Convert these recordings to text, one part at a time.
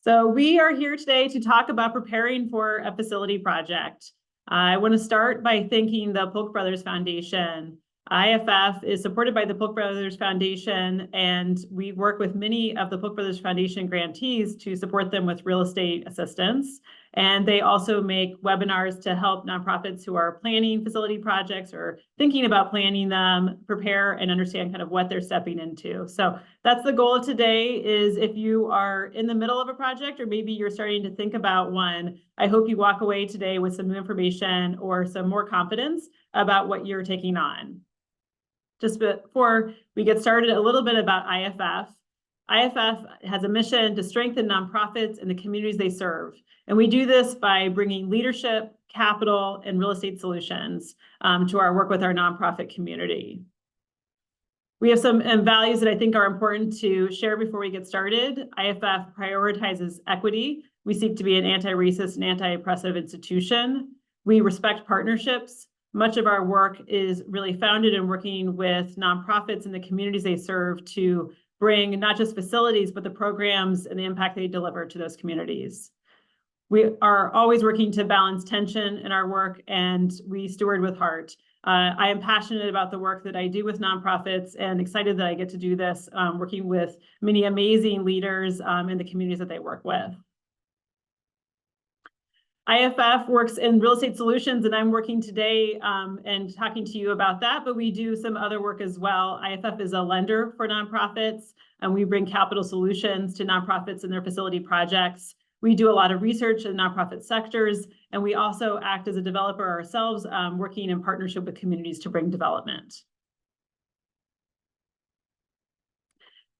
So we are here today to talk about preparing for a facility project. I want to start by thanking the Polk Brothers Foundation. IFF is supported by the Polk Brothers Foundation, and we work with many of the Polk Brothers Foundation grantees to support them with real estate assistance. And they also make webinars to help nonprofits who are planning facility projects or thinking about planning them prepare and understand kind of what they're stepping into. So that's the goal of today. Is if you are in the middle of a project or maybe you're starting to think about one, I hope you walk away today with some new information or some more confidence about what you're taking on. Just before we get started, a little bit about IFF. IFF has a mission to strengthen nonprofits and the communities they serve. And we do this by bringing leadership, capital, and real estate solutions to our work with our nonprofit community. We have some values that I think are important to share before we get started. IFF prioritizes equity. We seek to be an anti-racist and anti-oppressive institution. We respect partnerships. Much of our work is really founded in working with nonprofits and the communities they serve to bring not just facilities, but the programs and the impact they deliver to those communities. We are always working to balance tension in our work, and we steward with heart. I am passionate about the work that I do with nonprofits and excited that I get to do this, working with many amazing leaders in the communities that they work with. IFF works in real estate solutions, and I'm working today and talking to you about that, but we do some other work as well. IFF is a lender for nonprofits, and we bring capital solutions to nonprofits in their facility projects. We do a lot of research in nonprofit sectors, and we also act as a developer ourselves, working in partnership with communities to bring development.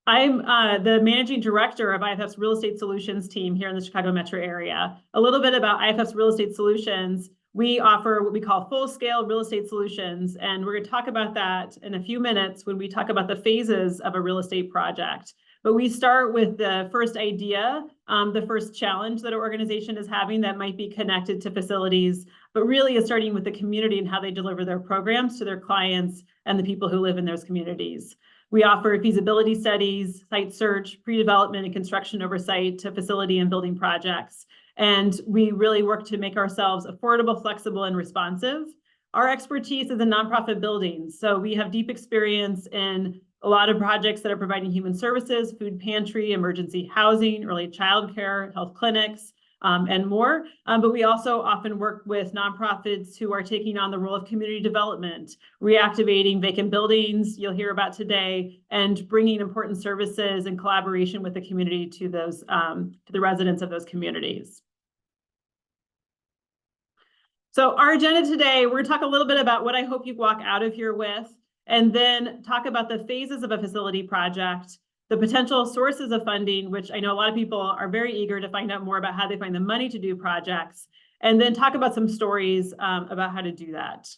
I'm the managing director of IFF's real estate solutions team here in the Chicago metro area. A little bit about IFF's real estate solutions. We offer what we call full-scale real estate solutions, and we're going to talk about that in a few minutes when we talk about the phases of a real estate project. But we start with the first idea, the first challenge that an organization is having that might be connected to facilities, but really is starting with the community and how they deliver their programs to their clients and the people who live in those communities. We offer feasibility studies, site search, pre-development and construction oversight to facility and building projects. And we really work to make ourselves affordable, flexible, and responsive. Our expertise is in nonprofit buildings. So we have deep experience in a lot of projects that are providing human services, food pantry, emergency housing, early childcare, health clinics, and more. But we also often work with nonprofits who are taking on the role of community development, reactivating vacant buildings, you'll hear about today, and bringing important services and collaboration with the community to those to the residents of those communities. So our agenda today, we're gonna talk a little bit about what I hope you walk out of here with, and then talk about the phases of a facility project, the potential sources of funding, which I know a lot of people are very eager to find out more about how they find the money to do projects, and then talk about some stories about how to do that.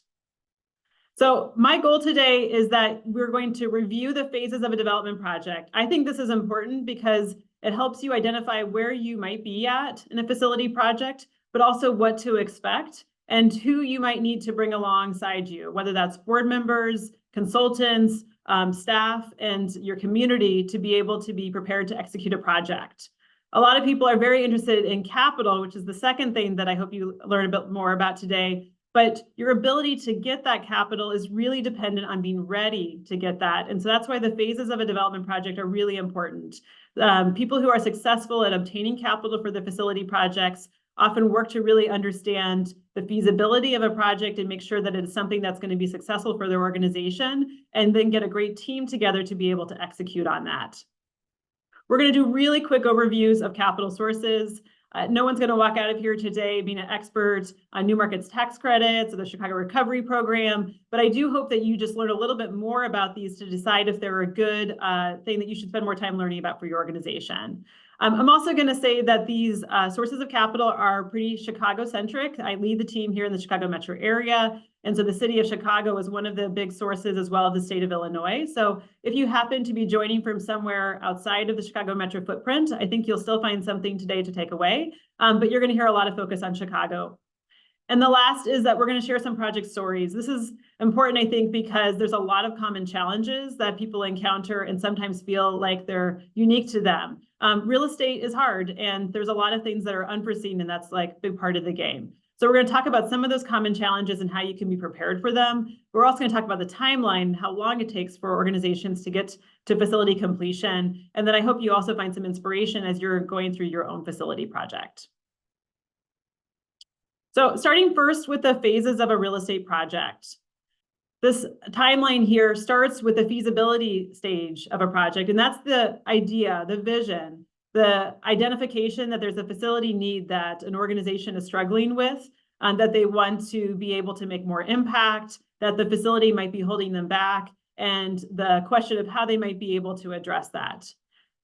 So my goal today is that we're going to review the phases of a development project. I think this is important because it helps you identify where you might be at in a facility project, but also what to expect and who you might need to bring alongside you, whether that's board members, consultants, staff, and your community to be able to be prepared to execute a project. A lot of people are very interested in capital, which is the second thing that I hope you learn a bit more about today. But your ability to get that capital is really dependent on being ready to get that. And so that's why the phases of a development project are really important. People who are successful at obtaining capital for the facility projects often work to really understand the feasibility of a project and make sure that it is something that's going to be successful for their organization, and then get a great team together to be able to execute on that. We're going to do really quick overviews of capital sources. No one's going to walk out of here today being an expert on New Markets tax credits or the Chicago Recovery Program, but I do hope that you just learn a little bit more about these to decide if they're a good thing that you should spend more time learning about for your organization. I'm also going to say that these sources of capital are pretty Chicago-centric. I lead the team here in the Chicago metro area, and so the city of Chicago is one of the big sources as well as the state of Illinois. So if you happen to be joining from somewhere outside of the Chicago metro footprint, I think you'll still find something today to take away, but you're going to hear a lot of focus on Chicago. And the last is that we're going to share some project stories. This is important, I think, because there's a lot of common challenges that people encounter and sometimes feel like they're unique to them. Real estate is hard, and there's a lot of things that are unforeseen, and that's like a big part of the game. So we're going to talk about some of those common challenges and how you can be prepared for them. We're also going to talk about the timeline, how long it takes for organizations to get to facility completion. And then I hope you also find some inspiration as you're going through your own facility project. So starting first with the phases of a real estate project. This timeline here starts with the feasibility stage of a project, and that's the idea, the vision, the identification that there's a facility need that an organization is struggling with, that they want to be able to make more impact, that the facility might be holding them back, and the question of how they might be able to address that.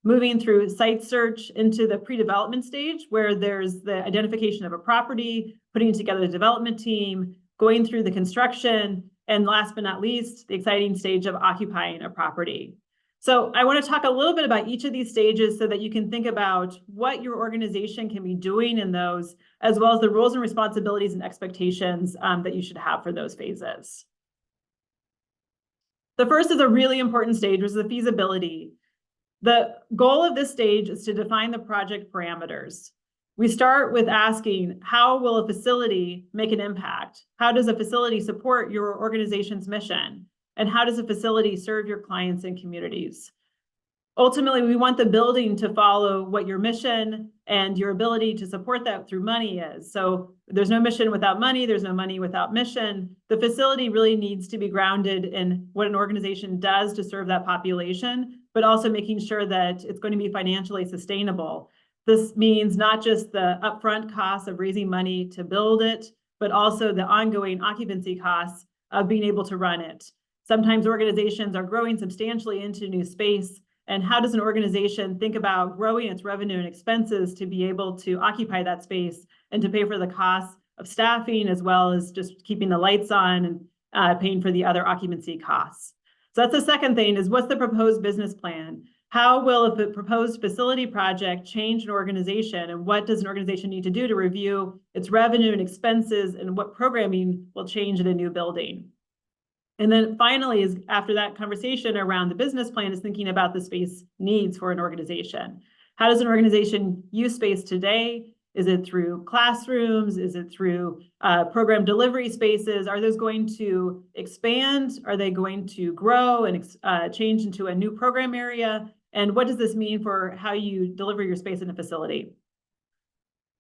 Moving through site search into the pre-development stage, where there's the identification of a property, putting together the development team, going through the construction, and last but not least, the exciting stage of occupying a property. So I want to talk a little bit about each of these stages so that you can think about what your organization can be doing in those, as well as the roles and responsibilities and expectations that you should have for those phases. The first is a really important stage, which is the feasibility. The goal of this stage is to define the project parameters. We start with asking, how will a facility make an impact? How does a facility support your organization's mission? And how does a facility serve your clients and communities? Ultimately, we want the building to follow what your mission and your ability to support that through money is. So there's no mission without money, there's no money without mission. The facility really needs to be grounded in what an organization does to serve that population, but also making sure that it's going to be financially sustainable. This means not just the upfront costs of raising money to build it, but also the ongoing occupancy costs of being able to run it. Sometimes organizations are growing substantially into new space. And how does an organization think about growing its revenue and expenses to be able to occupy that space and to pay for the costs of staffing, as well as just keeping the lights on and paying for the other occupancy costs? So that's the second thing, is what's the proposed business plan? How will a proposed facility project change an organization, and what does an organization need to do to review its revenue and expenses, and what programming will change in a new building? And then finally, is after that conversation around the business plan, is thinking about the space needs for an organization. How does an organization use space today? Is it through classrooms? Is it through program delivery spaces? Are those going to expand? Are they going to grow and change into a new program area? And what does this mean for how you deliver your space in a facility?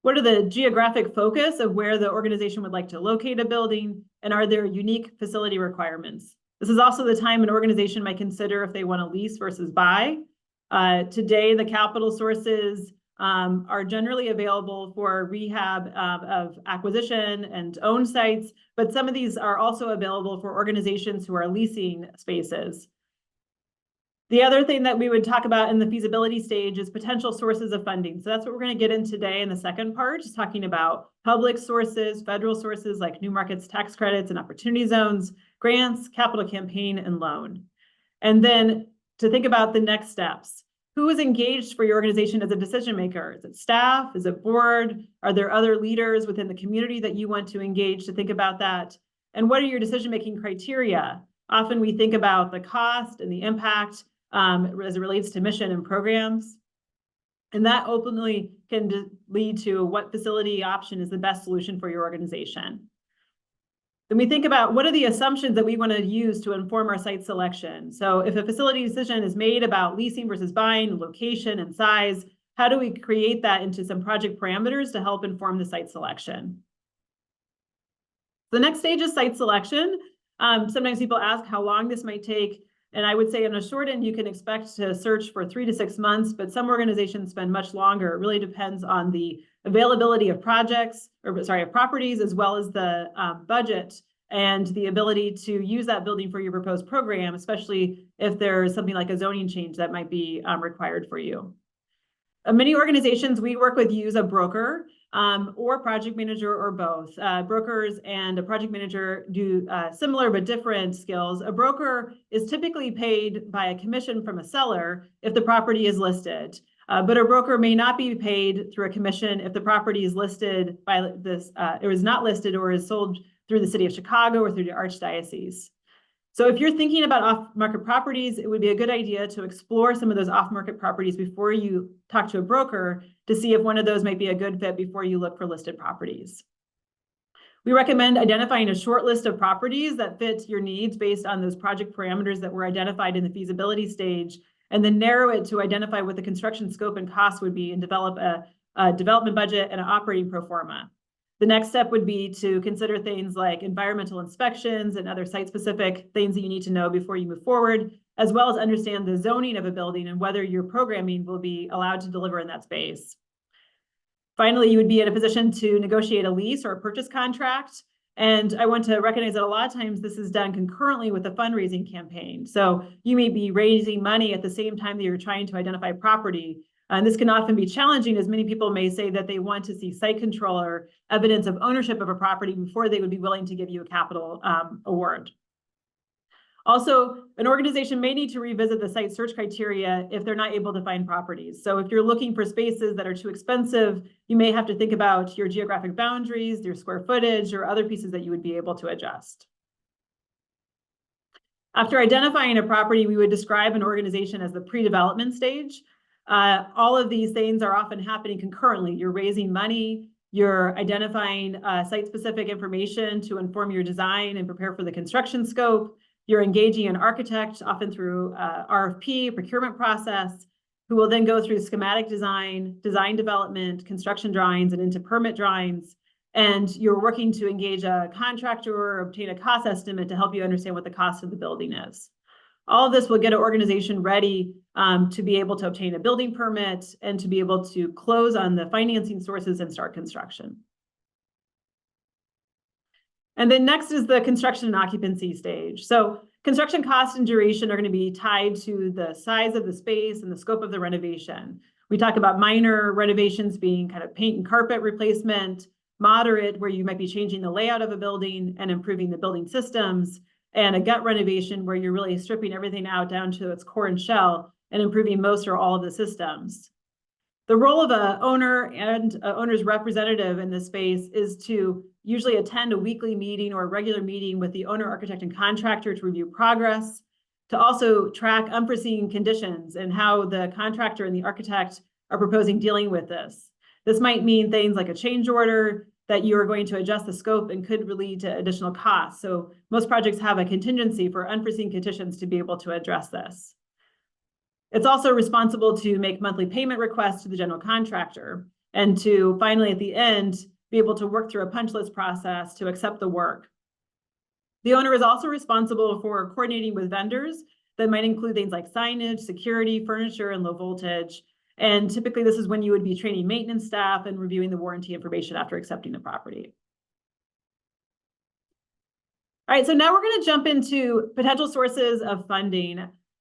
What are the geographic focus of where the organization would like to locate a building? And are there unique facility requirements? This is also the time an organization might consider if they want to lease versus buy. Today, the capital sources are generally available for rehab of acquisition and own sites, but some of these are also available for organizations who are leasing spaces. The other thing that we would talk about in the feasibility stage is potential sources of funding. So that's what we're going to get in today in the second part, just talking about public sources, federal sources like new markets, tax credits, and opportunity zones, grants, capital campaign, and loan. And then to think about the next steps. Who is engaged for your organization as a decision maker? Is it staff? Is it board? Are there other leaders within the community that you want to engage to think about that? And what are your decision-making criteria? Often we think about the cost and the impact as it relates to mission and programs. And that ultimately can lead to what facility option is the best solution for your organization. Then we think about what are the assumptions that we want to use to inform our site selection. So if a facility decision is made about leasing versus buying, location and size, how do we create that into some project parameters to help inform the site selection? The next stage is site selection. Sometimes people ask how long this might take. And I would say on a short end, you can expect to search for 3 to 6 months, but some organizations spend much longer. It really depends on the availability of properties, as well as the budget and the ability to use that building for your proposed program, especially if there's something like a zoning change that might be required for you. Many organizations we work with use a broker or project manager or both. Brokers and a project manager do similar but different skills. A broker is typically paid by a commission from a seller if the property is listed. But a broker may not be paid through a commission if the property is listed by this, it was not listed or is sold through the city of Chicago or through the Archdiocese. So if you're thinking about off-market properties, it would be a good idea to explore some of those off-market properties before you talk to a broker to see if one of those might be a good fit before you look for listed properties. We recommend identifying a short list of properties that fit your needs based on those project parameters that were identified in the feasibility stage, and then narrow it to identify what the construction scope and cost would be and develop a development budget and an operating pro forma. The next step would be to consider things like environmental inspections and other site-specific things that you need to know before you move forward, as well as understand the zoning of a building and whether your programming will be allowed to deliver in that space. Finally, you would be in a position to negotiate a lease or a purchase contract. And I want to recognize that a lot of times this is done concurrently with a fundraising campaign. So you may be raising money at the same time that you're trying to identify property. And this can often be challenging, as many people may say that they want to see site control or evidence of ownership of a property before they would be willing to give you a capital award. Also, an organization may need to revisit the site search criteria if they're not able to find properties. So if you're looking for spaces that are too expensive, you may have to think about your geographic boundaries, your square footage, or other pieces that you would be able to adjust. After identifying a property, we would describe an organization as the pre-development stage. All of these things are often happening concurrently. You're raising money, you're identifying site-specific information to inform your design and prepare for the construction scope. You're engaging an architect, often through RFP, procurement process, who will then go through schematic design, design development, construction drawings, and into permit drawings. And you're working to engage a contractor or obtain a cost estimate to help you understand what the cost of the building is. All of this will get an organization ready to be able to obtain a building permit and to be able to close on the financing sources and start construction. And then next is the construction and occupancy stage. So construction cost and duration are going to be tied to the size of the space and the scope of the renovation. We talk about minor renovations being kind of paint and carpet replacement, moderate, where you might be changing the layout of a building and improving the building systems, and a gut renovation where you're really stripping everything out down to its core and shell and improving most or all of the systems. The role of an owner and an owner's representative in this space is to usually attend a weekly meeting or a regular meeting with the owner, architect, and contractor to review progress, to also track unforeseen conditions and how the contractor and the architect are proposing dealing with this. This might mean things like a change order, that you are going to adjust the scope and could lead to additional costs. So most projects have a contingency for unforeseen conditions to be able to address this. It's also responsible to make monthly payment requests to the general contractor and to finally at the end be able to work through a punch list process to accept the work. The owner is also responsible for coordinating with vendors that might include things like signage, security, furniture, and low voltage. And typically this is when you would be training maintenance staff and reviewing the warranty information after accepting the property. All right, so now we're going to jump into potential sources of funding.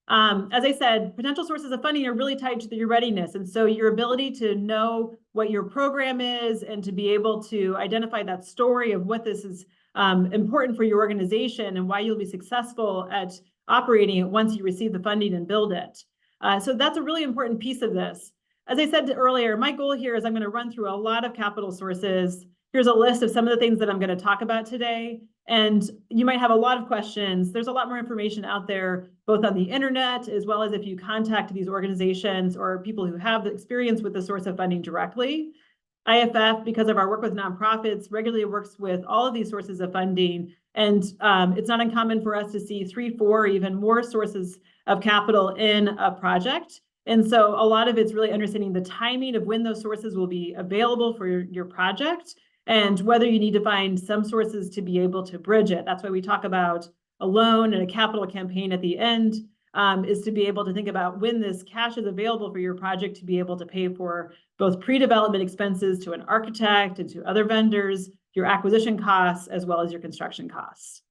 As I said, potential sources of funding are really tied to your readiness. And so your ability to know what your program is and to be able to identify that story of what this is important for your organization and why you'll be successful at operating it once you receive the funding and build it. So that's a really important piece of this. As I said earlier, my goal here is I'm going to run through a lot of capital sources. Here's a list of some of the things that I'm going to talk about today. And you might have a lot of questions. There's a lot more information out there, both on the internet, as well as if you contact these organizations or people who have the experience with the source of funding directly. IFF, because of our work with nonprofits, regularly works with all of these sources of funding. And it's not uncommon for us to see 3, 4, even more sources of capital in a project. And so a lot of it's really understanding the timing of when those sources will be available for your project and whether you need to find some sources to be able to bridge it. That's why we talk about a loan and a capital campaign at the end, is to be able to think about when this cash is available for your project to be able to pay for both pre-development expenses to an architect and to other vendors, your acquisition costs, as well as your construction costs.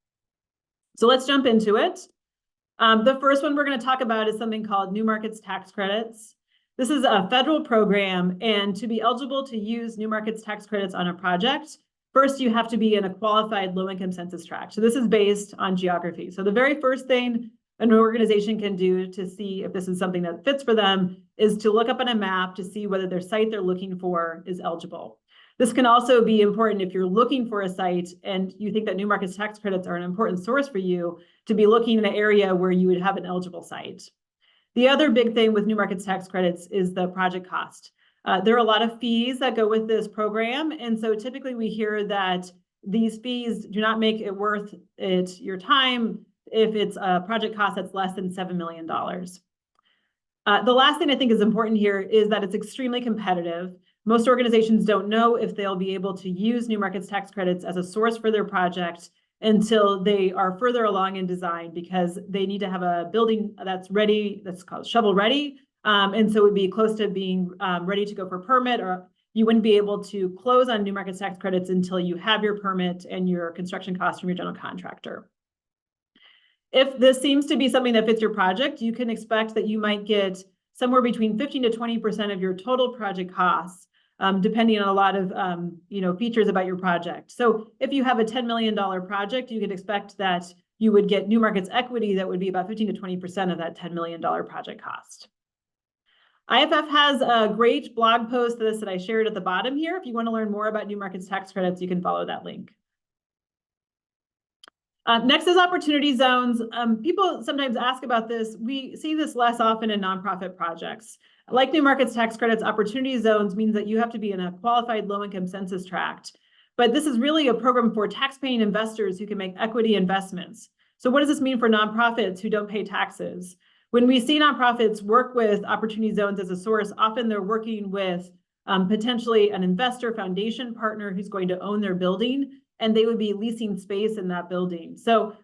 So let's jump into it. The first one we're going to talk about is something called New Markets Tax Credits. This is a federal program, and to be eligible to use New Markets Tax Credits on a project, first you have to be in a qualified low-income census tract. So this is based on geography. So the very first thing an organization can do to see if this is something that fits for them is to look up on a map to see whether their site they're looking for is eligible. This can also be important if you're looking for a site and you think that new markets tax credits are an important source for you, to be looking in an area where you would have an eligible site. The other big thing with new markets tax credits is the project cost. There are a lot of fees that go with this program. And so typically we hear that these fees do not make it worth it your time if it's a project cost that's less than $7 million. The last thing I think is important here is that it's extremely competitive. Most organizations don't know if they'll be able to use new markets tax credits as a source for their project until they are further along in design, because they need to have a building that's ready, that's called shovel ready. And so it would be close to being ready to go for permit, or you wouldn't be able to close on new markets tax credits until you have your permit and your construction costs from your general contractor. If this seems to be something that fits your project, you can expect that you might get somewhere between 15 to 20% of your total project costs, depending on a lot of features about your project. So if you have a $10 million project, you could expect that you would get new markets equity that would be about 15 to 20% of that $10 million project cost. IFF has a great blog post to this that I shared at the bottom here. If you want to learn more about new markets tax credits, you can follow that link. Next is opportunity zones. People sometimes ask about this. We see this less often in nonprofit projects. Like new markets tax credits, opportunity zones means that you have to be in a qualified low-income census tract. But this is really a program for tax-paying investors who can make equity investments. So what does this mean for nonprofits who don't pay taxes? When we see nonprofits work with opportunity zones as a source, often they're working with potentially an investor foundation partner who's going to own their building, and they would be leasing space in that building. So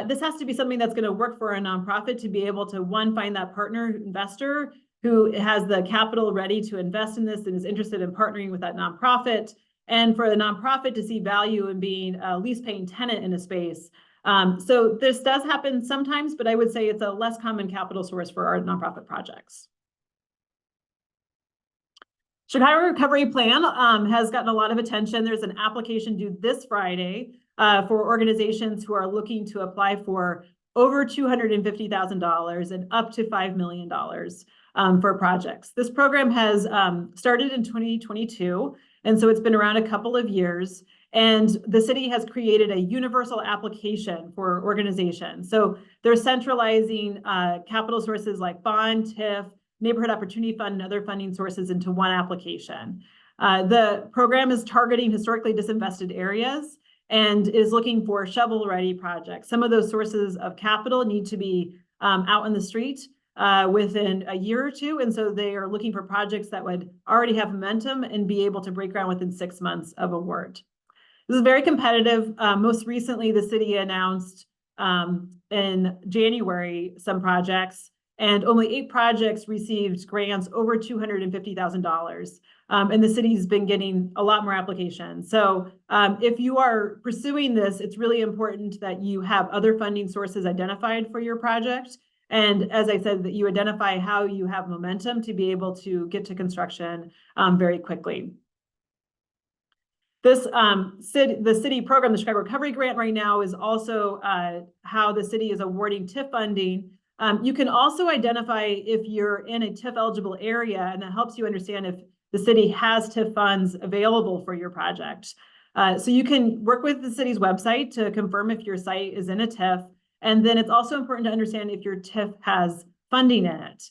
this has to be something that's going to work for a nonprofit to be able to, one, find that partner investor who has the capital ready to invest in this and is interested in partnering with that nonprofit, and for the nonprofit to see value in being a lease-paying tenant in a space. So this does happen sometimes, but I would say it's a less common capital source for our nonprofit projects. Chicago Recovery Plan has gotten a lot of attention. There's an application due this Friday for organizations who are looking to apply for over $250,000 and up to $5 million for projects. This program has started in 2022, and so it's been around a couple of years. And the city has created a universal application for organizations. So they're centralizing capital sources like bond, TIF, Neighborhood Opportunity Fund, and other funding sources into one application. The program is targeting historically disinvested areas and is looking for shovel-ready projects. Some of those sources of capital need to be out in the street within a year or two, and so they are looking for projects that would already have momentum and be able to break ground within 6 months of award. This is very competitive. Most recently, the city announced in January some projects, and only 8 projects received grants over $250,000. And the city's been getting a lot more applications. So if you are pursuing this, it's really important that you have other funding sources identified for your project. And as I said, that you identify how you have momentum to be able to get to construction very quickly. This the city program, the Chicago Recovery Grant right now, is also how the city is awarding TIF funding. You can also identify if you're in a TIF eligible area, and that helps you understand if the city has TIF funds available for your project. So you can work with the city's website to confirm if your site is in a TIF. And then it's also important to understand if your TIF has funding in it.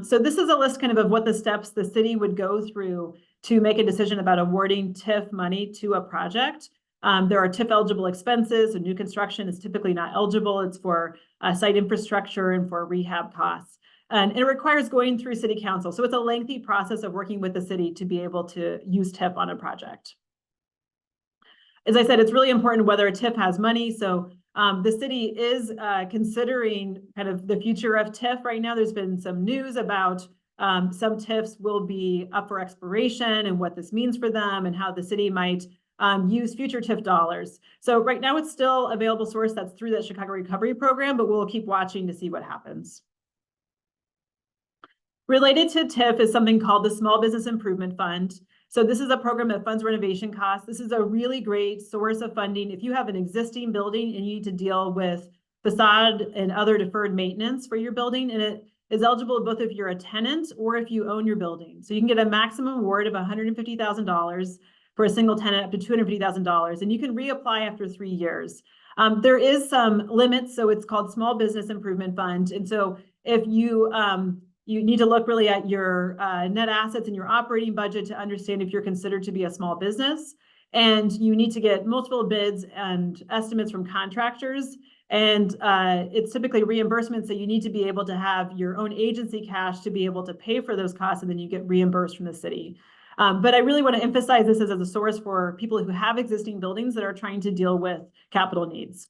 So this is a list kind of what the steps the city would go through to make a decision about awarding TIF money to a project. There are TIF eligible expenses, so new construction is typically not eligible. It's for site infrastructure and for rehab costs. And it requires going through city council. So it's a lengthy process of working with the city to be able to use TIF on a project. As I said, it's really important whether a TIF has money. So the city is considering kind of the future of TIF right now. There's been some news about some TIFs will be up for expiration and what this means for them and how the city might use future TIF dollars. So right now it's still available source that's through the Chicago Recovery Program, but we'll keep watching to see what happens. Related to TIF is something called the Small Business Improvement Fund. So this is a program that funds renovation costs. This is a really great source of funding. If you have an existing building and you need to deal with facade and other deferred maintenance for your building, and is eligible both if you're a tenant or if you own your building. So you can get a maximum award of $150,000 for a single tenant, up to $250,000, and you can reapply after 3 years. There is some limits, so it's called Small Business Improvement Fund. And so if you need to look really at your net assets and your operating budget to understand if you're considered to be a small business. And you need to get multiple bids and estimates from contractors. And it's typically reimbursements, so you need to be able to have your own agency cash to be able to pay for those costs, and then you get reimbursed from the city. But I really want to emphasize this as a source for people who have existing buildings that are trying to deal with capital needs.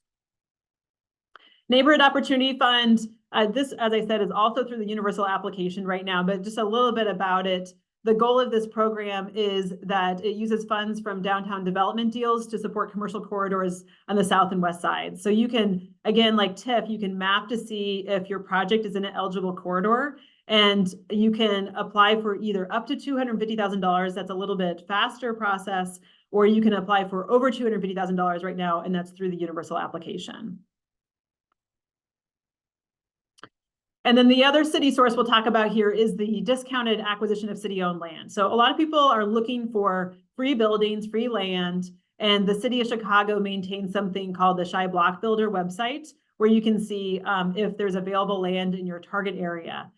Neighborhood Opportunity Fund, this, as I said, is also through the universal application right now, but just a little bit about it. The goal of this program is that it uses funds from downtown development deals to support commercial corridors on the south and west side. So you can, again, like TIF, you can map to see if your project is in an eligible corridor, and you can apply for either up to $250,000, that's a little bit faster process, or you can apply for over $250,000 right now, and that's through the universal application. And then the other city source we'll talk about here is the discounted acquisition of city-owned land. So a lot of people are looking for free buildings, free land, and the city of Chicago maintains something called the Shy Block Builder website, where you can see if there's available land in your target area.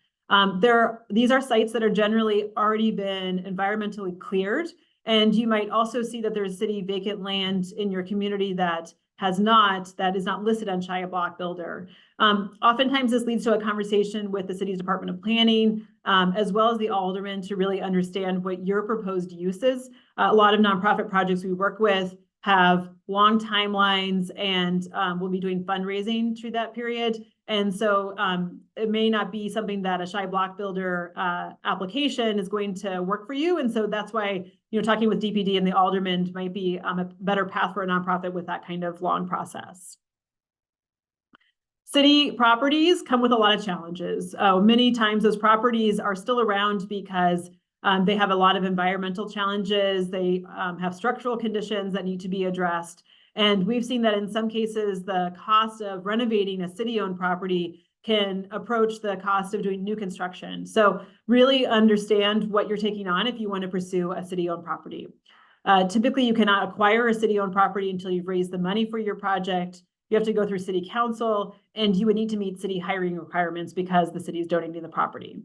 These are sites that are generally already been environmentally cleared, and you might also see that there's city vacant land in your community that is not listed on Shy Block Builder. Oftentimes this leads to a conversation with the city's Department of Planning, as well as the alderman, to really understand what your proposed use is. A lot of nonprofit projects we work with have long timelines, and we'll be doing fundraising through that period. And so it may not be something that a Shy Block Builder application is going to work for you. And so that's why, talking with DPD and the alderman might be a better path for a nonprofit with that kind of long process. City properties come with a lot of challenges. Many times those properties are still around because they have a lot of environmental challenges. They have structural conditions that need to be addressed. And we've seen that in some cases, the cost of renovating a city-owned property can approach the cost of doing new construction. So really understand what you're taking on if you want to pursue a city-owned property. Typically, you cannot acquire a city-owned property until you've raised the money for your project. You have to go through city council, and you would need to meet city hiring requirements because the city is donating the property.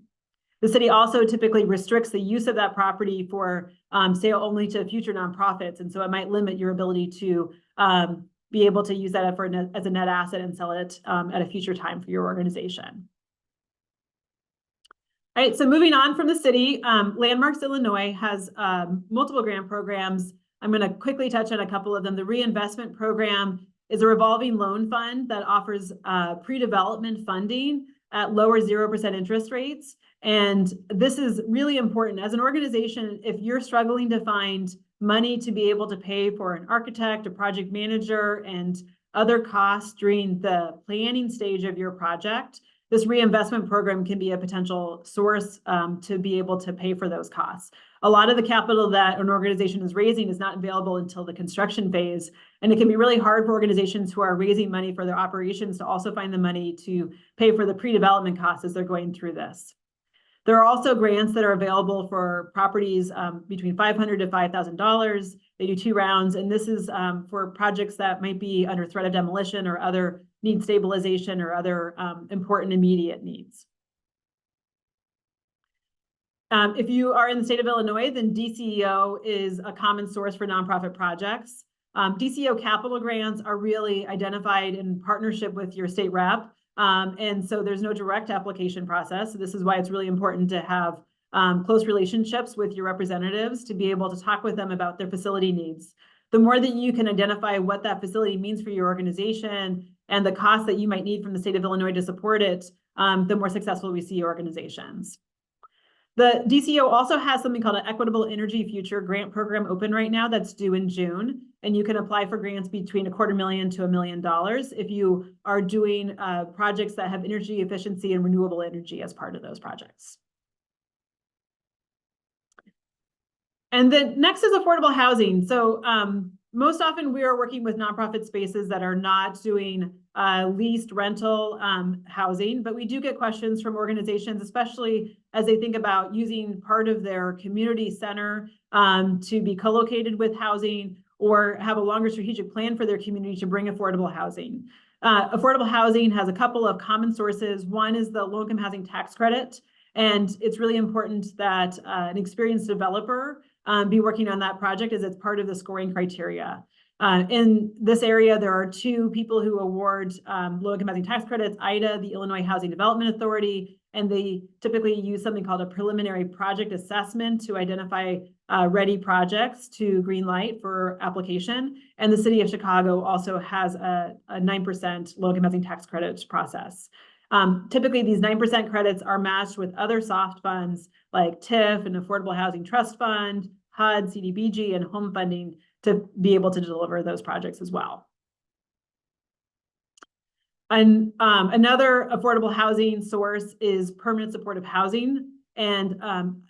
The city also typically restricts the use of that property for sale only to future nonprofits. And so it might limit your ability to be able to use that as a net asset and sell it at a future time for your organization. All right, so moving on from the city, Landmarks Illinois has multiple grant programs. I'm going to quickly touch on a couple of them. The reinvestment program is a revolving loan fund that offers pre-development funding at lower 0% interest rates. And this is really important. As an organization, if you're struggling to find money to be able to pay for an architect, a project manager, and other costs during the planning stage of your project, this reinvestment program can be a potential source to be able to pay for those costs. A lot of the capital that an organization is raising is not available until the construction phase, and it can be really hard for organizations who are raising money for their operations to also find the money to pay for the pre-development costs as they're going through this. There are also grants that are available for properties between $500 to $5,000. They do 2 rounds, and this is for projects that might be under threat of demolition or other need stabilization or other important immediate needs. If you are in the state of Illinois, then DCEO is a common source for nonprofit projects. DCEO capital grants are really identified in partnership with your state rep. And so there's no direct application process. So this is why it's really important to have close relationships with your representatives to be able to talk with them about their facility needs. The more that you can identify what that facility means for your organization and the cost that you might need from the state of Illinois to support it, the more successful we see your organizations. The DCO also has something called an Equitable Energy Future grant program open right now that's due in June. And you can apply for grants between $250,000 to $1 million if you are doing projects that have energy efficiency and renewable energy as part of those projects. And then next is affordable housing. So most often we are working with nonprofit spaces that are not doing leased rental housing, but we do get questions from organizations, especially as they think about using part of their community center to be co-located with housing, or have a longer strategic plan for their community to bring affordable housing. Affordable housing has a couple of common sources. One is the low-income housing tax credit, and it's really important that an experienced developer be working on that project, as it's part of the scoring criteria. In this area, there are two people who award low-income housing tax credits: IDA, the Illinois Housing Development Authority, and they typically use something called a preliminary project assessment to identify ready projects to green light for application. And the city of Chicago also has a 9% low-income housing tax credit process. Typically, these 9% credits are matched with other soft funds like TIF and Affordable Housing Trust Fund, HUD, CDBG, and home funding to be able to deliver those projects as well. And another affordable housing source is permanent supportive housing. And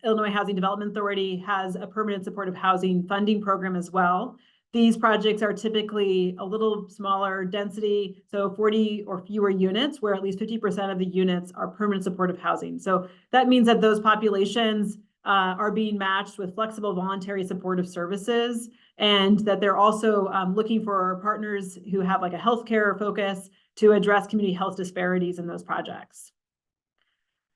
Illinois Housing Development Authority has a permanent supportive housing funding program as well. These projects are typically a little smaller density, so 40 or fewer units, where at least 50% of the units are permanent supportive housing. So that means that those populations are being matched with flexible voluntary supportive services, and that they're also looking for partners who have like a healthcare focus to address community health disparities in those projects.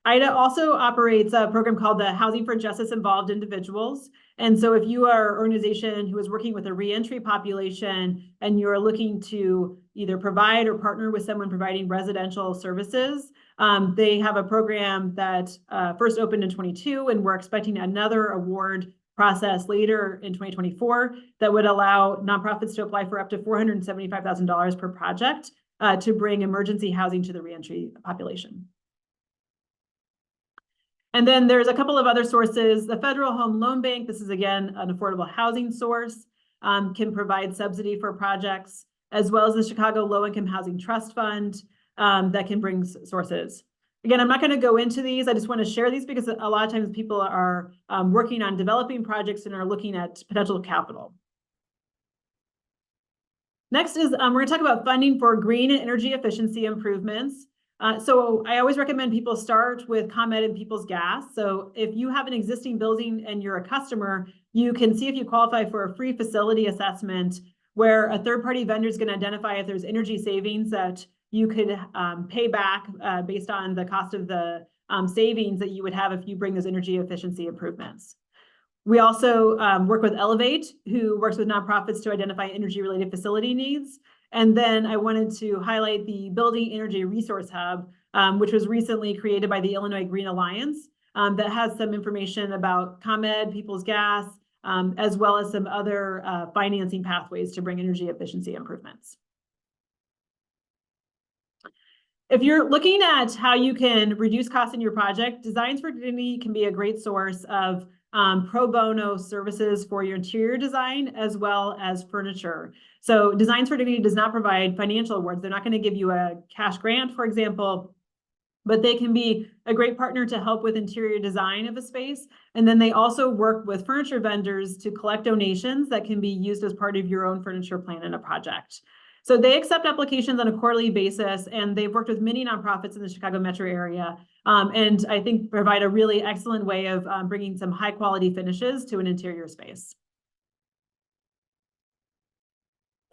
IDA also operates a program called the Housing for Justice Involved Individuals. And so if you are an organization who is working with a reentry population and you're looking to either provide or partner with someone providing residential services, they have a program that first opened in 2022, and we're expecting another award process later in 2024 that would allow nonprofits to apply for up to $475,000 per project to bring emergency housing to the reentry population. And then there's a couple of other sources. The Federal Home Loan Bank, this is again an affordable housing source, can provide subsidy for projects, as well as the Chicago Low-Income Housing Trust Fund that can bring sources. Again, I'm not going to go into these. I just want to share these because a lot of times people are working on developing projects and are looking at potential capital. Next is we're going to talk about funding for green and energy efficiency improvements. So I always recommend people start with ComEd and People's Gas. So if you have an existing building and you're a customer, you can see if you qualify for a free facility assessment where a third-party vendor is going to identify if there's energy savings that you could pay back based on the cost of the savings that you would have if you bring those energy efficiency improvements. We also work with Elevate, who works with nonprofits to identify energy-related facility needs. And then I wanted to highlight the Building Energy Resource Hub, which was recently created by the Illinois Green Alliance, that has some information about ComEd, People's Gas, as well as some other financing pathways to bring energy efficiency improvements. If you're looking at how you can reduce costs in your project, Designs for Dignity can be a great source of pro bono services for your interior design as well as furniture. So Designs for Dignity does not provide financial awards. They're not going to give you a cash grant, for example, but they can be a great partner to help with interior design of a space. And then they also work with furniture vendors to collect donations that can be used as part of your own furniture plan in a project. So they accept applications on a quarterly basis, and they've worked with many nonprofits in the Chicago metro area, and I think provide a really excellent way of bringing some high quality finishes to an interior space.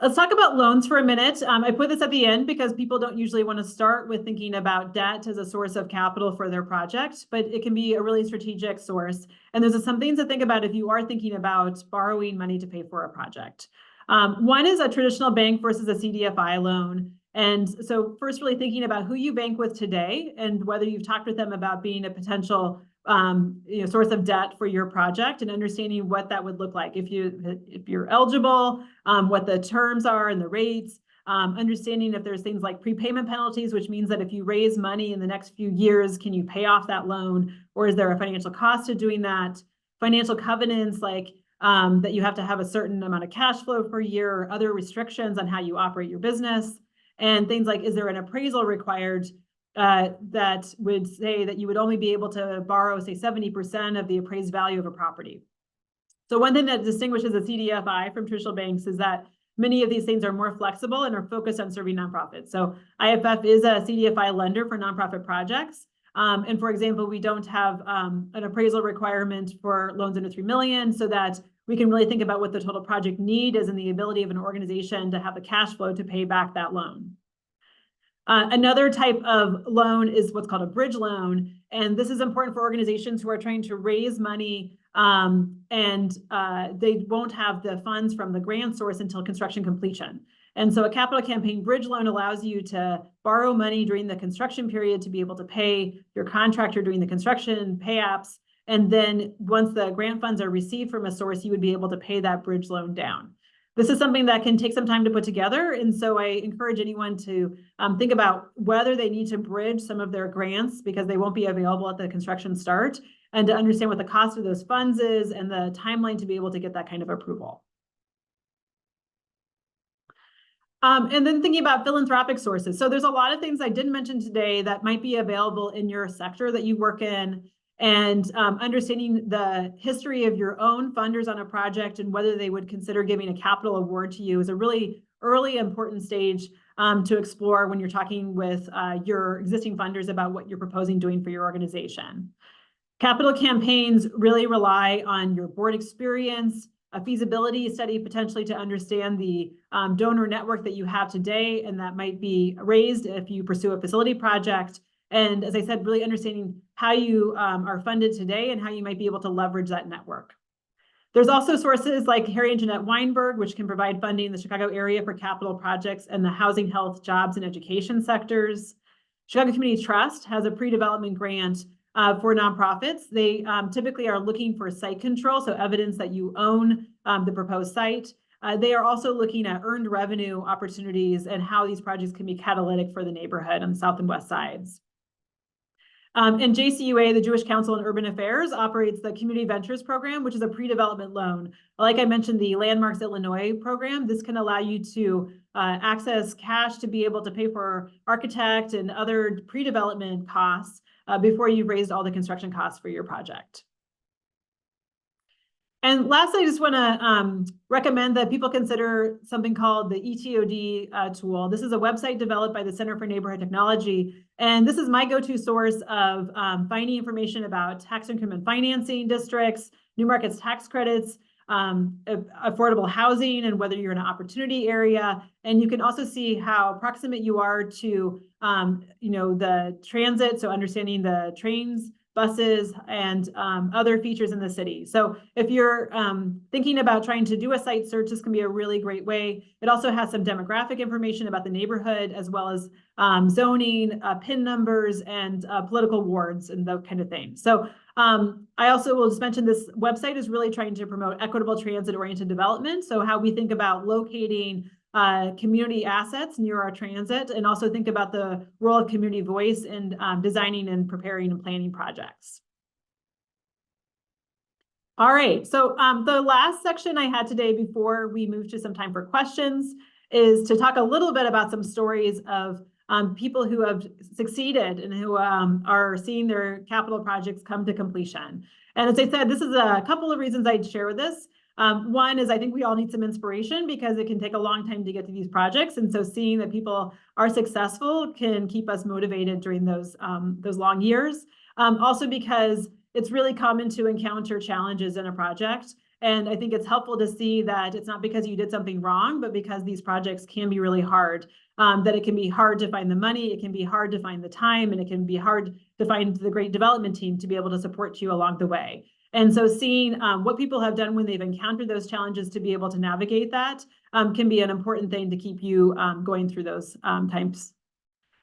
Let's talk about loans for a minute. I put this at the end because people don't usually want to start with thinking about debt as a source of capital for their project, but it can be a really strategic source. And there's some things to think about if you are thinking about borrowing money to pay for a project. One is a traditional bank versus a CDFI loan. And so first, really thinking about who you bank with today and whether you've talked with them about being a potential source of debt for your project, and understanding what that would look like if you're eligible, what the terms are and the rates, understanding if there's things like prepayment penalties, which means that if you raise money in the next few years, can you pay off that loan, or is there a financial cost to doing that? Financial covenants like that you have to have a certain amount of cash flow per year, or other restrictions on how you operate your business, and things like, is there an appraisal required that would say that you would only be able to borrow, say, 70% of the appraised value of a property. So one thing that distinguishes a CDFI from traditional banks is that many of these things are more flexible and are focused on serving nonprofits. So IFF is a CDFI lender for nonprofit projects. And for example, we don't have an appraisal requirement for loans under 3 million, so that we can really think about what the total project need is and the ability of an organization to have the cash flow to pay back that loan. Another type of loan is what's called a bridge loan. And this is important for organizations who are trying to raise money and they won't have the funds from the grant source until construction completion. And so a capital campaign bridge loan allows you to borrow money during the construction period to be able to pay your contractor during the construction, pay apps. And then once the grant funds are received from a source, you would be able to pay that bridge loan down. This is something that can take some time to put together. And so I encourage anyone to think about whether they need to bridge some of their grants because they won't be available at the construction start, and to understand what the cost of those funds is and the timeline to be able to get that kind of approval. And then thinking about philanthropic sources. So there's a lot of things I didn't mention today that might be available in your sector that you work in, and understanding the history of your own funders on a project and whether they would consider giving a capital award to you is a really early important stage to explore when you're talking with your existing funders about what you're proposing doing for your organization. Capital campaigns really rely on your board experience, a feasibility study potentially to understand the donor network that you have today, and that might be raised if you pursue a facility project. And as I said, really understanding how you are funded today and how you might be able to leverage that network. There's also sources like Harry and Jeanette Weinberg, which can provide funding in the Chicago area for capital projects and the housing, health, jobs, and education sectors. Chicago Community Trust has a pre-development grant for nonprofits. They typically are looking for site control, so evidence that you own the proposed site. They are also looking at earned revenue opportunities and how these projects can be catalytic for the neighborhood on the south and west sides. And JCUA, the Jewish Council on Urban Affairs, operates the Community Ventures Program, which is a pre-development loan. Like I mentioned, the Landmarks Illinois program, this can allow you to access cash to be able to pay for architect and other pre-development costs before you've raised all the construction costs for your project. And lastly, I just want to recommend that people consider something called the ETOD tool. This is a website developed by the Center for Neighborhood Technology. And this is my go-to source of finding information about tax increment financing districts, new markets tax credits, affordable housing, and whether you're in an opportunity area. And you can also see how proximate you are to the transit, so understanding the trains, buses, and other features in the city. So if you're thinking about trying to do a site search, this can be a really great way. It also has some demographic information about the neighborhood, as well as zoning, PIN numbers, and political wards, and that kind of thing. So I also will just mention this website is really trying to promote equitable transit-oriented development. So how we think about locating community assets near our transit, and also think about the role of community voice in designing and preparing and planning projects. All right, so the last section I had today before we move to some time for questions is to talk a little bit about some stories of people who have succeeded and who are seeing their capital projects come to completion. And as I said, this is a couple of reasons I'd share this. One is I think we all need some inspiration because it can take a long time to get to these projects. And so seeing that people are successful can keep us motivated during those long years. Also because it's really common to encounter challenges in a project. And I think it's helpful to see that it's not because you did something wrong, but because these projects can be really hard, that it can be hard to find the money, it can be hard to find the time, and it can be hard to find the great development team to be able to support you along the way. And so seeing what people have done when they've encountered those challenges to be able to navigate that can be an important thing to keep you going through those times.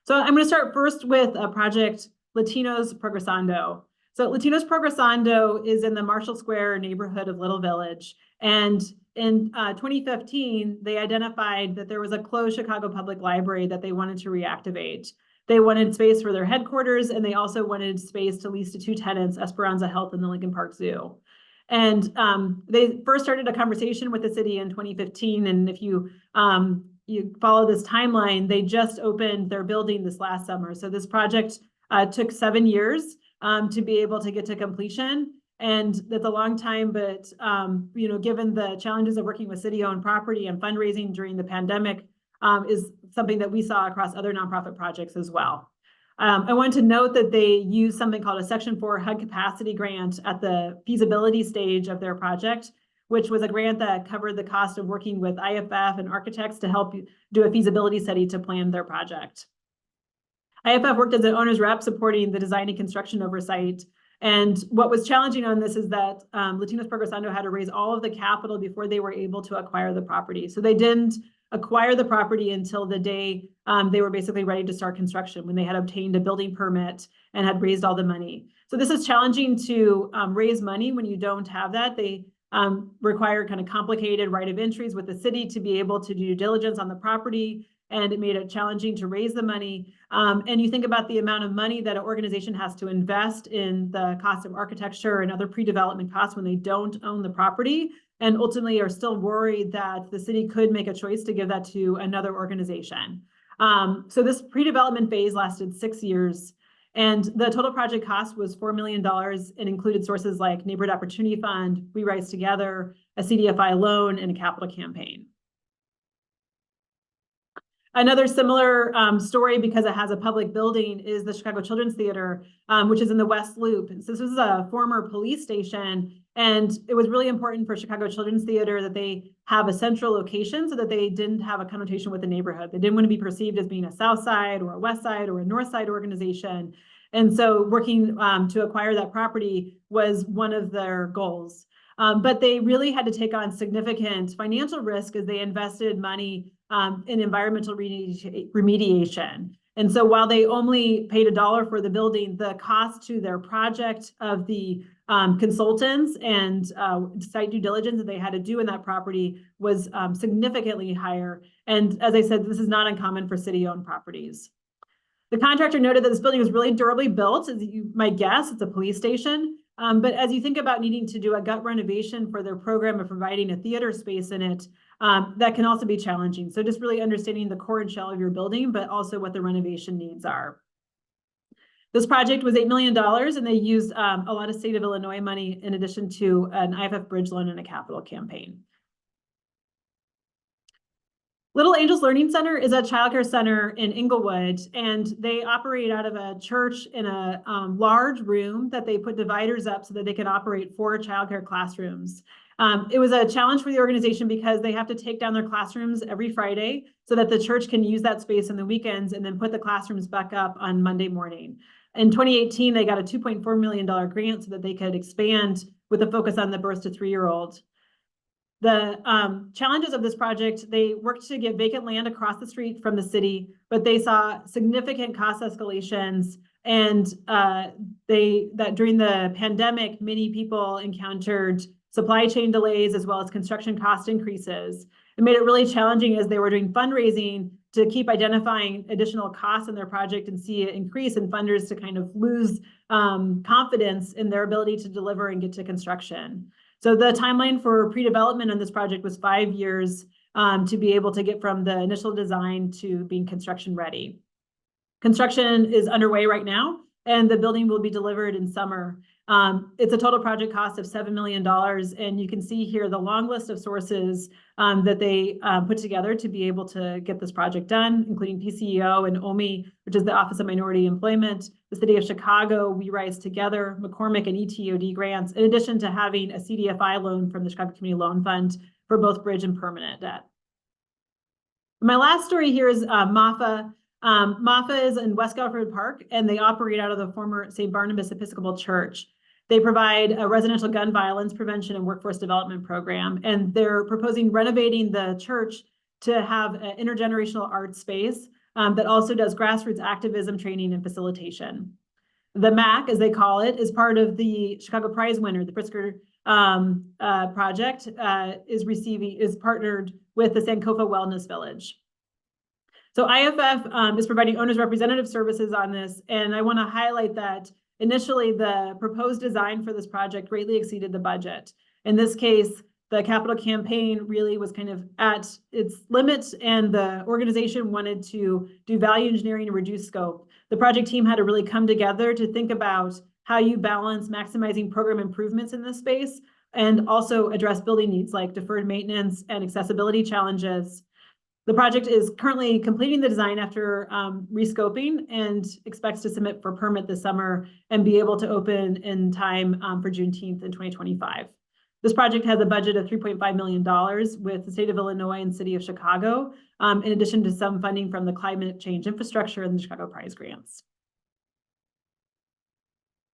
So I'm going to start first with a project, Latinos Progresando. So Latinos Progresando is in the Marshall Square neighborhood of Little Village. And in 2015, they identified that there was a closed Chicago Public Library that they wanted to reactivate. They wanted space for their headquarters, and they also wanted space to lease to two tenants, Esperanza Health and the Lincoln Park Zoo. And they first started a conversation with the city in 2015. And if you follow this timeline, they just opened their building this last summer. So this project took 7 years to be able to get to completion. And that's a long time, but given the challenges of working with city-owned property and fundraising during the pandemic, is something that we saw across other nonprofit projects as well. I want to note that they use something called a Section 4 HUD capacity grant at the feasibility stage of their project, which was a grant that covered the cost of working with IFF and architects to help do a feasibility study to plan their project. IFF worked as an owner's rep supporting the design and construction oversight. And what was challenging on this is that Latinos Progresando had to raise all of the capital before they were able to acquire the property. So they didn't acquire the property until the day they were basically ready to start construction, when they had obtained a building permit and had raised all the money. So this is challenging to raise money when you don't have that. They require kind of complicated right of entries with the city to be able to do due diligence on the property, and it made it challenging to raise the money. And you think about the amount of money that an organization has to invest in the cost of architecture and other pre-development costs when they don't own the property, and ultimately are still worried that the city could make a choice to give that to another organization. So this pre-development phase lasted 6 years, and the total project cost was $4 million and included sources like Neighborhood Opportunity Fund, We Rise Together, a CDFI loan, and a capital campaign. Another similar story, because it has a public building, is the Chicago Children's Theater, which is in the West Loop. So this was a former police station, and it was really important for Chicago Children's Theater that they have a central location so that they didn't have a connotation with the neighborhood. They didn't want to be perceived as being a South Side or a West Side or a North Side organization. And so working to acquire that property was one of their goals. But they really had to take on significant financial risk as they invested money in environmental remediation. And so while they only paid $1 for the building, the cost to their project of the consultants and site due diligence that they had to do in that property was significantly higher. And as I said, this is not uncommon for city-owned properties. The contractor noted that this building was really durably built. As you might guess, it's a police station. But as you think about needing to do a gut renovation for their program of providing a theater space in it, that can also be challenging. So just really understanding the core and shell of your building, but also what the renovation needs are. This project was $8 million, and they used a lot of state of Illinois money in addition to an IFF bridge loan and a capital campaign. Little Angels Learning Center is a childcare center in Inglewood, and they operate out of a church in a large room that they put dividers up so that they can operate 4 childcare classrooms. It was a challenge for the organization because they have to take down their classrooms every Friday so that the church can use that space on the weekends and then put the classrooms back up on Monday morning. In 2018, they got a $2.4 million grant so that they could expand with a focus on the birth to 3-year-old. The challenges of this project, they worked to get vacant land across the street from the city, but they saw significant cost escalations, and that during the pandemic, many people encountered supply chain delays as well as construction cost increases. It made it really challenging as they were doing fundraising to keep identifying additional costs in their project and see it increase, and funders to kind of lose confidence in their ability to deliver and get to construction. So the timeline for pre-development on this project was 5 years to be able to get from the initial design to being construction ready. Construction is underway right now, and the building will be delivered in summer. It's a total project cost of $7 million, and you can see here the long list of sources that they put together to be able to get this project done, including PCEO and OMI, which is the Office of Minority Employment, the City of Chicago, We Rise Together, McCormick and ETOD grants, in addition to having a CDFI loan from the Chicago Community Loan Fund for both bridge and permanent debt. My last story here is MAFA. MAFA is in West Guilford Park, and they operate out of the former St. Barnabas Episcopal Church. They provide a residential gun violence prevention and workforce development program, and they're proposing renovating the church to have an intergenerational art space that also does grassroots activism training and facilitation. The MAC, as they call it, is part of the Chicago Prize winner. The Pritzker project is partnered with the Sankofa Wellness Village. So IFF is providing owner's representative services on this, and I want to highlight that initially the proposed design for this project greatly exceeded the budget. In this case, the capital campaign really was kind of at its limits, and the organization wanted to do value engineering and reduce scope. The project team had to really come together to think about how you balance maximizing program improvements in this space and also address building needs like deferred maintenance and accessibility challenges. The project is currently completing the design after rescoping and expects to submit for permit this summer and be able to open in time for Juneteenth in 2025. This project has a budget of $3.5 million with the state of Illinois and city of Chicago, in addition to some funding from the Climate Change Infrastructure and the Chicago Prize grants.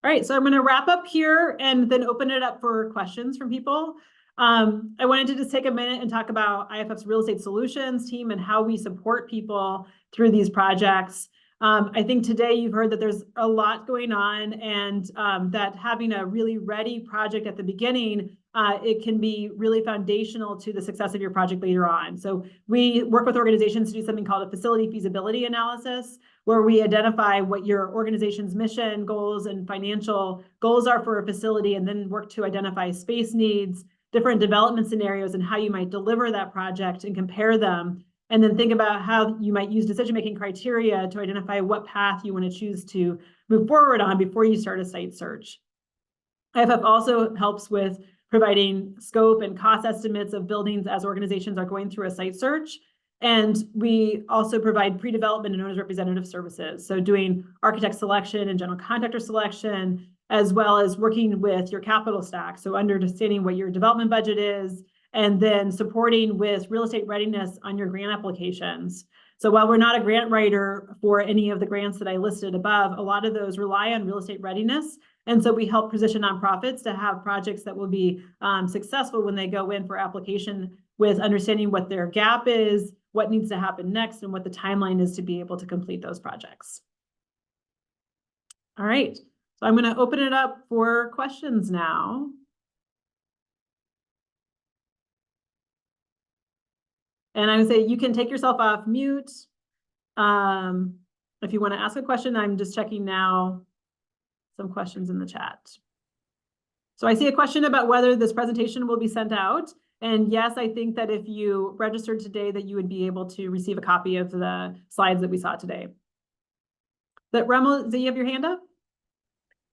All right, so I'm going to wrap up here and then open it up for questions from people. I wanted to just take a minute and talk about IFF's Real Estate Solutions team and how we support people through these projects. I think today you've heard that there's a lot going on and that having a really ready project at the beginning, it can be really foundational to the success of your project later on. So we work with organizations to do something called a facility feasibility analysis, where we identify what your organization's mission, goals, and financial goals are for a facility, and then work to identify space needs, different development scenarios, and how you might deliver that project and compare them. And then think about how you might use decision-making criteria to identify what path you want to choose to move forward on before you start a site search. IFF also helps with providing scope and cost estimates of buildings as organizations are going through a site search. And we also provide pre-development and owner's representative services. So doing architect selection and general contractor selection, as well as working with your capital stack. So understanding what your development budget is, and then supporting with real estate readiness on your grant applications. So while we're not a grant writer for any of the grants that I listed above, a lot of those rely on real estate readiness. And so we help position nonprofits to have projects that will be successful when they go in for application, with understanding what their gap is, what needs to happen next, and what the timeline is to be able to complete those projects. All right, so I'm going to open it up for questions now. And I would say you can take yourself off mute. If you want to ask a question, I'm just checking now some questions in the chat. So I see a question about whether this presentation will be sent out. And yes, I think that if you registered today, that you would be able to receive a copy of the slides that we saw today. That Remel, do you have your hand up?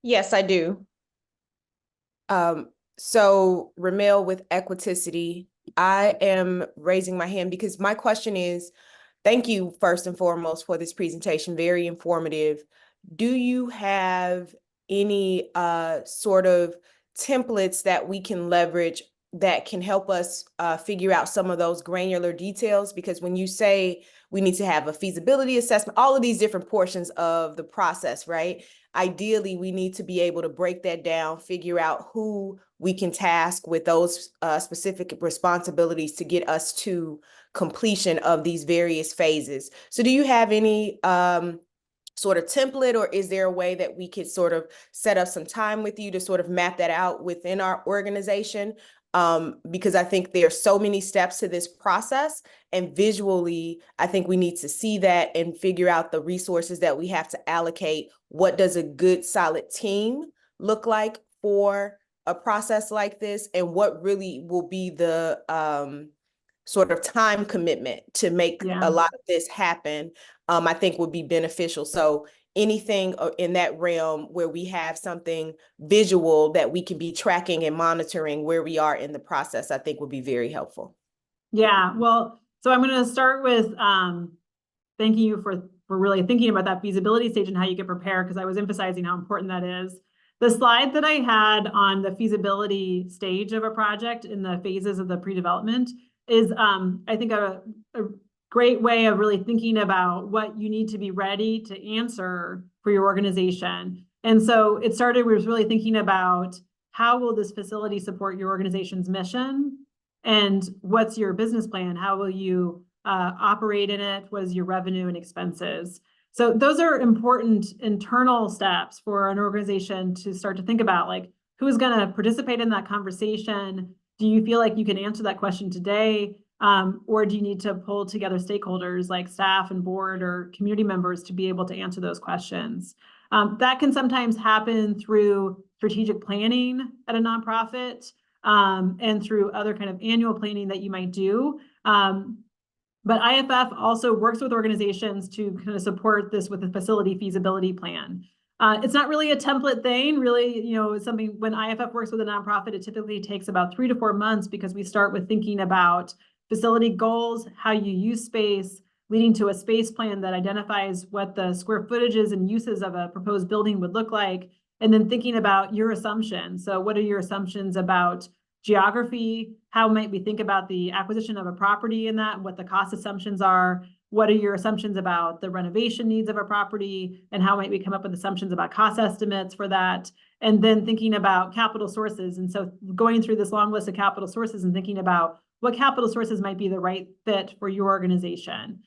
Yes, I do. So Ramel with Equiticity, I am raising my hand because my question is, thank you first and foremost for this presentation, very informative. Do you have any sort of templates that we can leverage that can help us figure out some of those granular details? Because when you say we need to have a feasibility assessment, all of these different portions of the process, right? Ideally, we need to be able to break that down, figure out who we can task with those specific responsibilities to get us to completion of these various phases. So do you have any sort of template, or is there a way that we could sort of set up some time with you to sort of map that out within our organization? Because I think there are so many steps to this process, and visually, I think we need to see that and figure out the resources that we have to allocate. What does a good, solid team look like for a process like this? And what really will be the sort of time commitment to make a lot of this happen, I think would be beneficial. So anything in that realm where we have something visual that we can be tracking and monitoring where we are in the process, I think would be very helpful. Yeah, well, so I'm going to start with thanking you for really thinking about that feasibility stage and how you get prepared, because I was emphasizing how important that is. The slide that I had on the feasibility stage of a project in the phases of the pre-development is, I think, a great way of really thinking about what you need to be ready to answer for your organization. And so it started, we was really thinking about how will this facility support your organization's mission, and what's your business plan? How will you operate in it? What is your revenue and expenses? So those are important internal steps for an organization to start to think about, like, who's going to participate in that conversation? Do you feel like you can answer that question today? Or do you need to pull together stakeholders like staff and board or community members to be able to answer those questions? That can sometimes happen through strategic planning at a nonprofit, and through other kind of annual planning that you might do. But IFF also works with organizations to kind of support this with a facility feasibility plan. It's not really a template thing, really, it's something when IFF works with a nonprofit, it typically takes about 3 to 4 months because we start with thinking about facility goals, how you use space, leading to a space plan that identifies what the square footages and uses of a proposed building would look like, and then thinking about your assumptions. So what are your assumptions about geography? How might we think about the acquisition of a property in that, and what the cost assumptions are? What are your assumptions about the renovation needs of a property, and how might we come up with assumptions about cost estimates for that? And then thinking about capital sources. And so going through this long list of capital sources and thinking about what capital sources might be the right fit for your organization.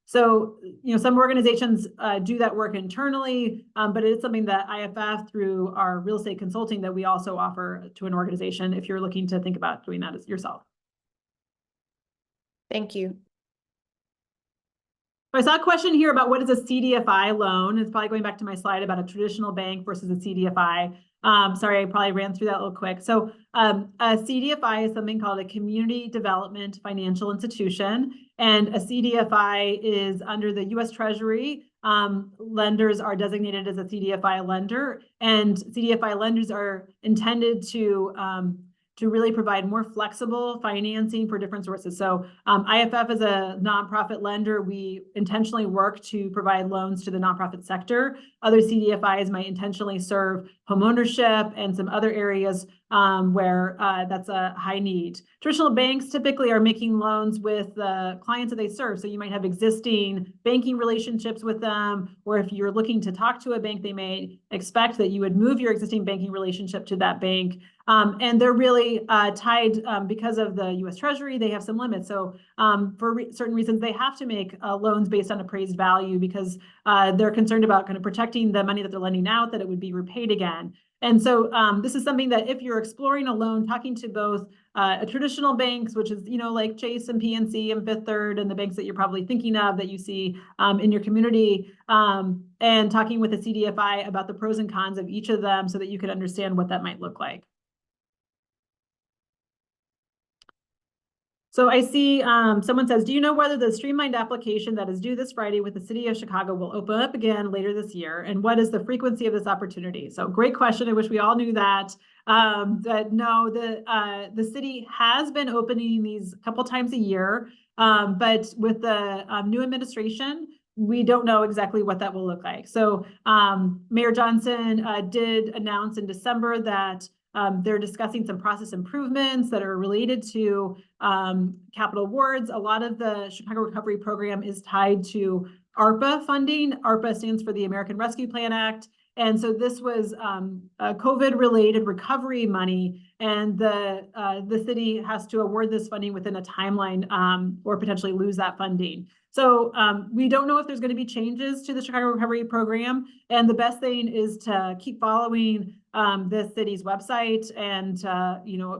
So, some organizations do that work internally, but it is something that IFF, through our real estate consulting, that we also offer to an organization if you're looking to think about doing that yourself. Thank you. I saw a question here about what is a CDFI loan. It's probably going back to my slide about a traditional bank versus a CDFI. Sorry, I probably ran through that a little quick. So a CDFI is something called a Community Development Financial Institution. And a CDFI is under the US Treasury. Lenders are designated as a CDFI lender. And CDFI lenders are intended to really provide more flexible financing for different sources. So IFF is a nonprofit lender. We intentionally work to provide loans to the nonprofit sector. Other CDFIs might intentionally serve homeownership and some other areas where that's a high need. Traditional banks typically are making loans with the clients that they serve. So you might have existing banking relationships with them, or if you're looking to talk to a bank, they may expect that you would move your existing banking relationship to that bank. And they're really tied because of the US Treasury, they have some limits. So for certain reasons, they have to make loans based on appraised value because they're concerned about kind of protecting the money that they're lending out, that it would be repaid again. And so this is something that if you're exploring a loan, talking to both traditional banks, which is, like Chase and PNC and Fifth Third and the banks that you're probably thinking of that you see in your community, and talking with a CDFI about the pros and cons of each of them so that you could understand what that might look like. So I see someone says, do you know whether the streamlined application that is due this Friday with the city of Chicago will open up again later this year? And what is the frequency of this opportunity? So great question. I wish we all knew that. That no, the city has been opening these a couple times a year, but with the new administration, we don't know exactly what that will look like. So Mayor Johnson did announce in December that they're discussing some process improvements that are related to capital awards. A lot of the Chicago Recovery Program is tied to ARPA funding. ARPA stands for the American Rescue Plan Act. And so this was COVID-related recovery money, and the city has to award this funding within a timeline or potentially lose that funding. So we don't know if there's going to be changes to the Chicago Recovery Program, and the best thing is to keep following the city's website and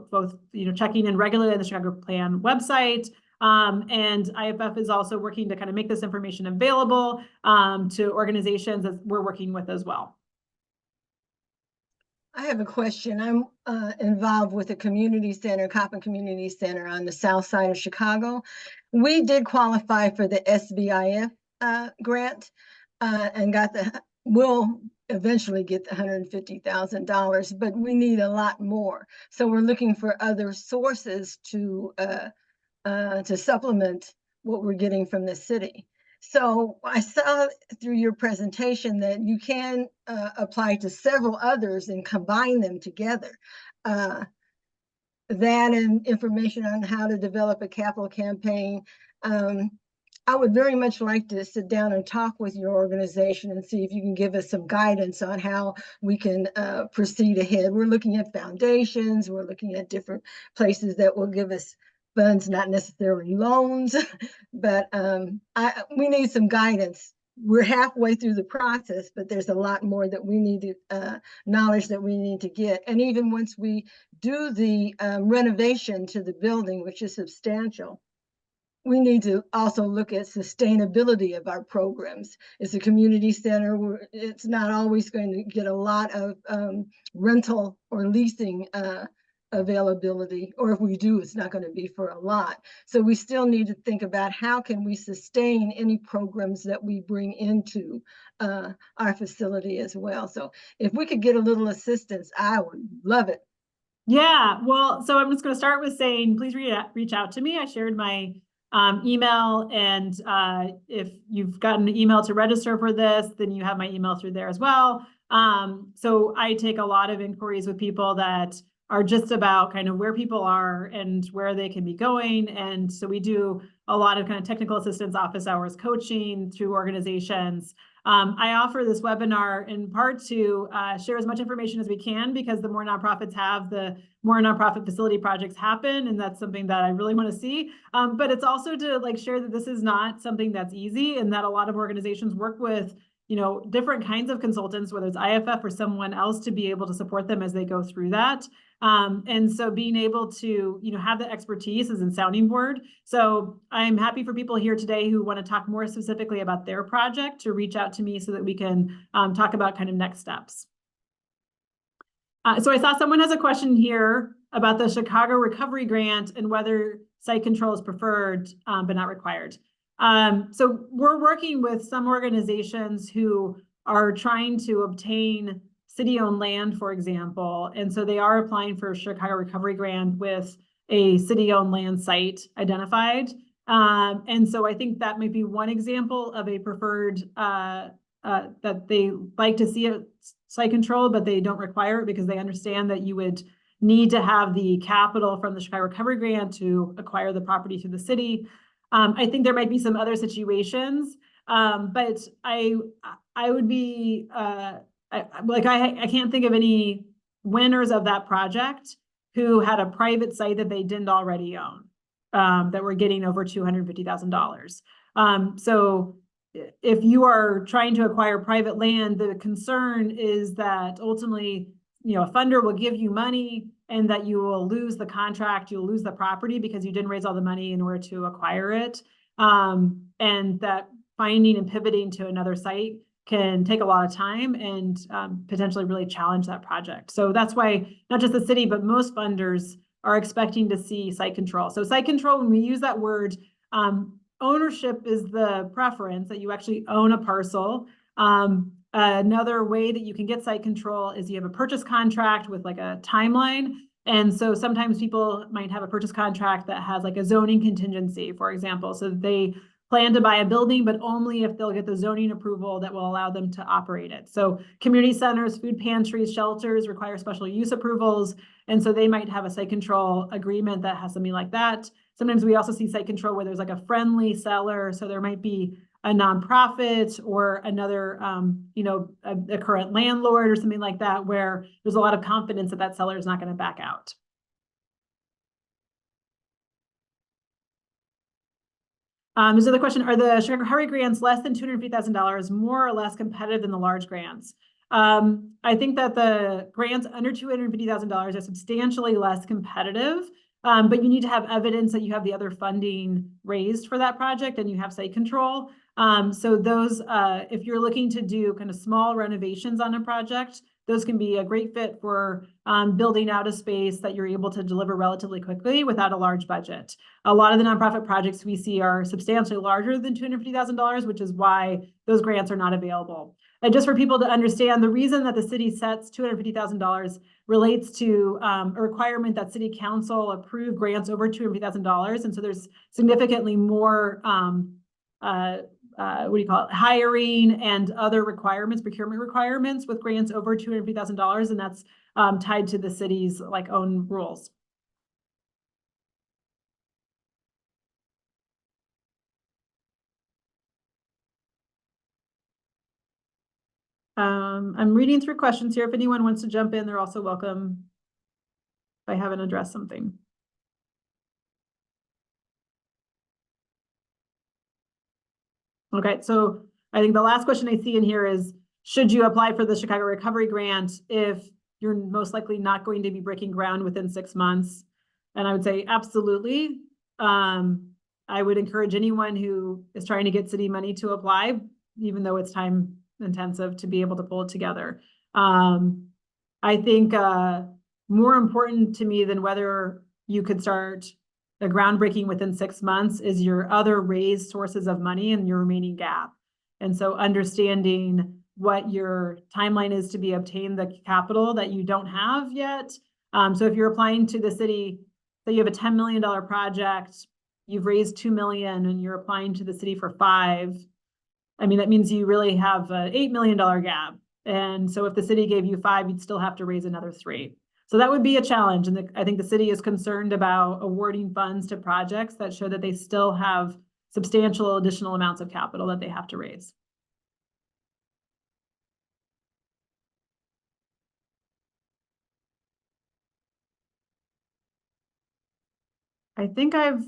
both checking in regularly on the Chicago Plan website. And IFF is also working to kind of make this information available to organizations that we're working with as well. I have a question. I'm involved with a community center, Coppin Community Center on the south side of Chicago. We did qualify for the SBIF grant and we'll eventually get the $150,000, but we need a lot more. So we're looking for other sources to supplement what we're getting from the city. So I saw through your presentation that you can apply to several others and combine them together. That and information on how to develop a capital campaign. I would very much like to sit down and talk with your organization and see if you can give us some guidance on how we can proceed ahead. We're looking at foundations, we're looking at different places that will give us funds, not necessarily loans, but we need some guidance. We're halfway through the process, but there's a lot more that we need to, knowledge that we need to get. And even once we do the renovation to the building, which is substantial, we need to also look at sustainability of our programs. It's a community center where it's not always going to get a lot of rental or leasing availability, or if we do, it's not going to be for a lot. So we still need to think about how can we sustain any programs that we bring into our facility as well. So if we could get a little assistance, I would love it. Yeah, well, so I'm just going to start with saying, please reach out to me. I shared my email, and if you've gotten an email to register for this, then you have my email through there as well. So I take a lot of inquiries with people that are just about kind of where people are and where they can be going. And so we do a lot of kind of technical assistance, office hours coaching through organizations. I offer this webinar in part to share as much information as we can, because the more nonprofits have, the more nonprofit facility projects happen. And that's something that I really want to see. But it's also to like share that this is not something that's easy, and that a lot of organizations work with, you know, different kinds of consultants, whether it's IFF or someone else, to be able to support them as they go through that. And so being able to, you know, have the expertise is in sounding board. So I'm happy for people here today who want to talk more specifically about their project to reach out to me so that we can talk about kind of next steps. So I saw someone has a question here about the Chicago Recovery Grant and whether site control is preferred, but not required. So we're working with some organizations who are trying to obtain city-owned land, for example. And so they are applying for a Chicago Recovery Grant with a city-owned land site identified. And so I think that might be one example of a preferred, that they like to see a site control, but they don't require it because they understand that you would need to have the capital from the Chicago Recovery Grant to acquire the property through the city. I think there might be some other situations, but I would be, I can't think of any winners of that project who had a private site that they didn't already own, that were getting over $250,000. So if you are trying to acquire private land, the concern is that ultimately, you know, a funder will give you money and that you will lose the contract, you'll lose the property because you didn't raise all the money in order to acquire it. And that finding and pivoting to another site can take a lot of time and potentially really challenge that project. So that's why not just the city, but most funders are expecting to see site control. So site control, when we use that word, ownership is the preference, that you actually own a parcel. Another way that you can get site control is you have a purchase contract with like a timeline. And so sometimes people might have a purchase contract that has like a zoning contingency, for example. So they plan to buy a building, but only if they'll get the zoning approval that will allow them to operate it. So community centers, food pantries, shelters require special use approvals. And so they might have a site control agreement that has something like that. Sometimes we also see site control where there's like a friendly seller. So there might be a nonprofit or another, you know, a current landlord or something like that, where there's a lot of confidence that that seller is not going to back out. There's another question. Are the Chicago Recovery grants less than $250,000 more or less competitive than the large grants? I think that the grants under $250,000 are substantially less competitive, but you need to have evidence that you have the other funding raised for that project and you have site control. So those, if you're looking to do kind of small renovations on a project, those can be a great fit for building out a space that you're able to deliver relatively quickly without a large budget. A lot of the nonprofit projects we see are substantially larger than $250,000, which is why those grants are not available. And just for people to understand, the reason that the city sets $250,000 relates to a requirement that city council approve grants over $250,000. And so there's significantly more what do you call it, hiring and other requirements, procurement requirements with grants over $250,000, and that's tied to the city's like own rules. I'm reading through questions here. If anyone wants to jump in, they're also welcome if I haven't addressed something. Okay, so I think the last question I see in here is, should you apply for the Chicago Recovery Grant if you're most likely not going to be breaking ground within 6 months? And I would say absolutely. I would encourage anyone who is trying to get city money to apply, even though it's time intensive, to be able to pull it together. I think more important to me than whether you could start the groundbreaking within 6 months is your other raised sources of money and your remaining gap. And so understanding what your timeline is to be obtained the capital that you don't have yet. So if you're applying to the city, so you have a $10 million project, you've raised 2 million and you're applying to the city for 5. I mean, that means you really have an $8 million gap. And so if the city gave you 5, you'd still have to raise another 3. So that would be a challenge. And I think the city is concerned about awarding funds to projects that show that they still have substantial additional amounts of capital that they have to raise. I think I've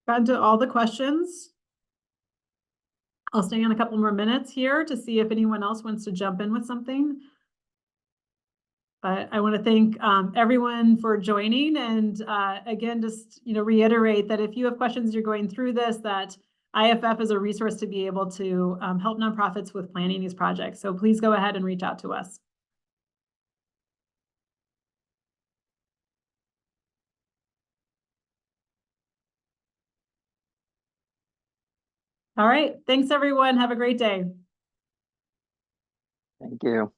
gotten to all the questions. I'll stay on a couple more minutes here to see if anyone else wants to jump in with something. But I want to thank everyone for joining, and again, just reiterate that if you have questions, you're going through this, that IFF is a resource to be able to help nonprofits with planning these projects. So please go ahead and reach out to us. All right, thanks everyone. Have a great day. Thank you.